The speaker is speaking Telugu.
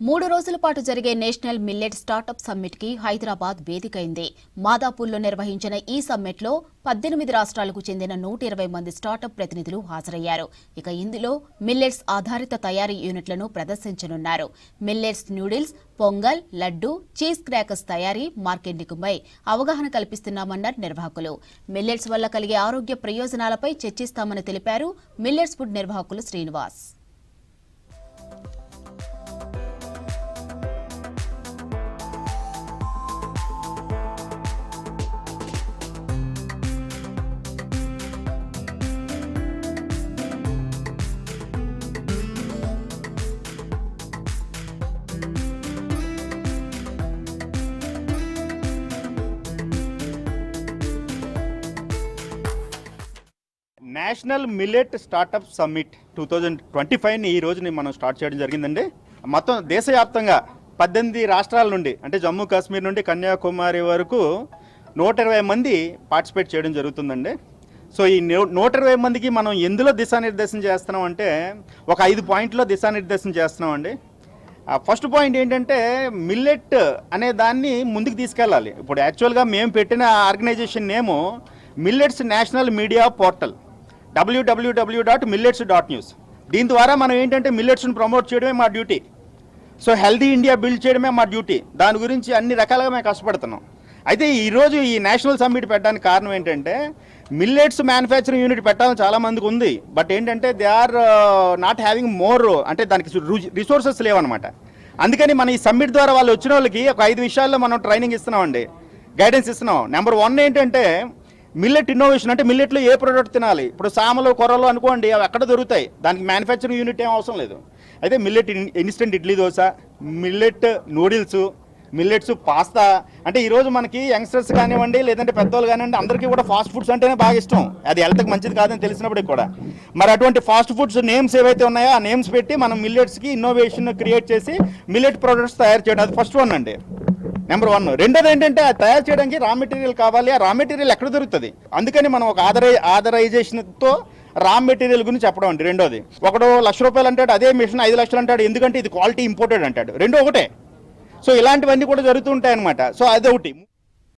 3 రోజుల పాటు జరిగే నేషనల్ మిల్లెట్ స్టార్టప్ సమ్మిట్ కి హైదరాబాద్ వేదికైంది. మాదాపూర్లో నిర్వహించిన ఈ సమ్మిట్ లో 18 రాష్ట్రాలకు చెందిన 120 మంది స్టార్టప్ ప్రతినిధులు హాజరయ్యారు. ఇక ఇందులో మిల్లెట్స్ ఆధారిత తయారీ యూనిట్లను ప్రదర్శించనున్నారు. Millets noodles, pongal, laddu, cheese crackers తయారీ, మార్కెటింగ్పై అవగాహన కల్పిస్తున్నామన్నారు నిర్వాహకులు. మిల్లెట్స్ వల్ల కలిగే ఆరోగ్య ప్రయోజనాలపై చర్చిస్తామని తెలిపారు మిల్లెట్స్ ఫుడ్ నిర్వాహకులు Srinivas. National millet startup summit 2025ని ఈ రోజుని మనం స్టార్ట్ చేయడం జరిగిందండి. మొత్తం దేశవ్యాప్తంగా 18 రాష్ట్రాల నుండి అంటే జమ్మూ కాశ్మీర్ నుండి కన్యాకుమారి వరకు 120 మంది పార్టిసిపేట్ చేయడం జరుగుతుందండి. సో ఈ 120 మందికి మనం ఎందులో దిశానిర్దేశం చేస్తున్నాం అంటే ఒక 5 పాయింట్లో దిశానిర్దేశం చేస్తున్నామండి. ఫస్ట్ పాయింట్ ఏంటంటే మిల్లెట్ అనే దాన్ని ముందుకు తీసుకెళ్ళాలి. ఇప్పుడు యాక్చువల్గా మేము పెట్టిన organisation name millets national media portal www.millets.news. దీని ద్వారా మనం ఏంటంటే మిల్లెట్స్ని ప్రమోట్ చేయడమే మా duty. So healthy India build చేయడమే మా డ్యూటీ. దాని గురించి అన్ని రకాలుగా మేము కష్టపడుతున్నాం. అయితే ఈరోజు ఈ నేషనల్ సమ్మిట్ పెట్టడానికి కారణం ఏంటంటే మిల్లెట్స్ మ్యానుఫ్యాక్చరింగ్ యూనిట్ పెట్టాలని చాలామందికి ఉంది. బట్ ఏంటంటే they are not having more, అంటే దానికి రిసోర్సెస్ లేవన్నమాట. అందుకని మన ఈ సమ్మిట్ ద్వారా వాళ్ళు వచ్చిన వాళ్ళకి ఒక 5 విషయాల్లో మనం ట్రైనింగ్ ఇస్తున్నామండి, గైడెన్స్ ఇస్తున్నాం. నెంబర్ 1 ఏంటంటే మిల్లెట్ ఇన్నోవేషన్, అంటే మిల్లెట్లో ఏ ప్రోడక్ట్ తినాలి. ఇప్పుడు సామలు, కొర్రలు అనుకోండి, అవి ఎక్కడ దొరుకుతాయి, దానికి మ్యానుఫ్యాక్చరింగ్ యూనిట్ ఏం అవసరం లేదు. అయితే millet instant idli dosa, millet noodles, millets pasta. అంటే ఈరోజు మనకి యంగ్స్టర్స్ కానివ్వండి, లేదంటే పెద్దవాళ్ళు కానివ్వండి, అందరికీ కూడా ఫాస్ట్ ఫుడ్స్ అంటేనే బాగా ఇష్టం. అది హెల్త్కి మంచిది కాదని తెలిసినప్పటికి కూడా మరి అటువంటి ఫాస్ట్ ఫుడ్స్ నేమ్స్ ఏవైతే ఉన్నాయో ఆ నేమ్స్ పెట్టి మనం మిల్లెట్స్కి ఇన్నోవేషన్ క్రియేట్ చేసి మిల్లెట్ ప్రోడక్ట్స్ తయారు చేయడం, అది ఫస్ట్ వన్ అండి, నెంబర్ 1. రెండోది ఏంటంటే అది తయారు చేయడానికి రా మెటీరియల్ కావాలి. ఆ రా మెటీరియల్ ఎక్కడ దొరుకుతుంది, అందుకని మనం ఒక ఆథరైజేషన్తో రా మెటీరియల్ గురించి చెప్పడం అండి. రెండోది, ఒకడు ₹1,00,000 అంటాడు, అదే మిషన్ 5 లక్షలు అంటాడు, ఎందుకంటే ఇది క్వాలిటీ ఇంపోర్టెడ్ అంటాడు. రెండో ఒకటే. సో ఇలాంటివన్నీ కూడా జరుగుతూ ఉంటాయి అన్నమాట. సో అదొకటి.